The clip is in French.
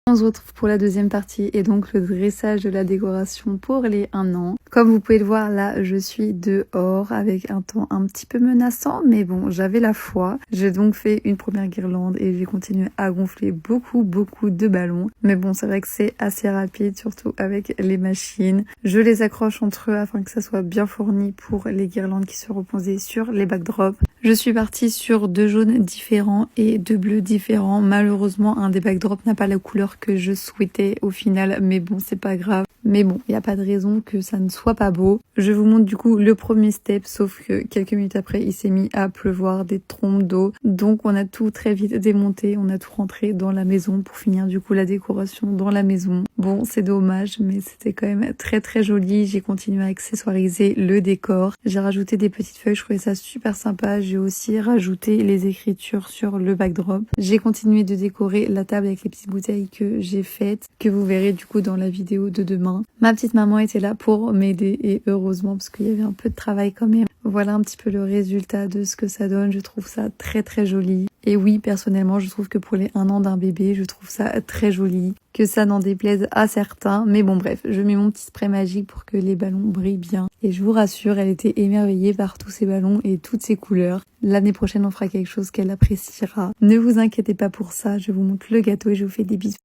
On se retrouve pour la deuxième partie et donc le dressage de la décoration pour les 1 an. Comme vous pouvez le voir là, je suis dehors avec un temps un petit peu menaçant, mais bon, j'avais la foi. J'ai donc fait une première guirlande et j'ai continué à gonfler beaucoup de ballons. Mais bon, c'est vrai que c'est assez rapide, surtout avec les machines. Je les accroche entre eux afin que ça soit bien fourni pour les guirlandes qui seront posées sur les backdrops. Je suis partie sur 2 jaunes différents et 2 bleus différents. Malheureusement, un des backdrops n'a pas la couleur que je souhaitais au final, mais bon, c'est pas grave. Mais bon, il n'y a pas de raison que ça ne soit pas beau. Je vous montre du coup le premier step, sauf que quelques minutes après, il s'est mis à pleuvoir des trompes d'eau. Donc on a tout très vite démonté, on a tout rentré dans la maison pour finir du coup la décoration dans la maison. Bon, c'est dommage, mais c'était quand même très joli. J'ai continué à accessoiriser le décor. J'ai rajouté des petites feuilles, je trouvais ça super sympa. J'ai aussi rajouté les écritures sur le backdrop. J'ai continué de décorer la table avec les petites bouteilles que j'ai faites, que vous verrez du coup dans la vidéo de demain. Ma petite maman était là pour m'aider et heureusement parce qu'il y avait un peu de travail quand même. Voilà un petit peu le résultat de ce que ça donne. Je trouve ça très joli. Et oui, personnellement, je trouve que pour les 1 an d'un bébé, je trouve ça très joli. Que ça n'en déplaise à certains. Mais bon, bref, je mets mon petit spray magique pour que les ballons brillent bien. Et je vous rassure, elle était émerveillée par tous ces ballons et toutes ces couleurs. L'année prochaine, on fera quelque chose qu'elle appréciera. Ne vous inquiétez pas pour ça. Je vous montre le gâteau et je vous fais des bisous.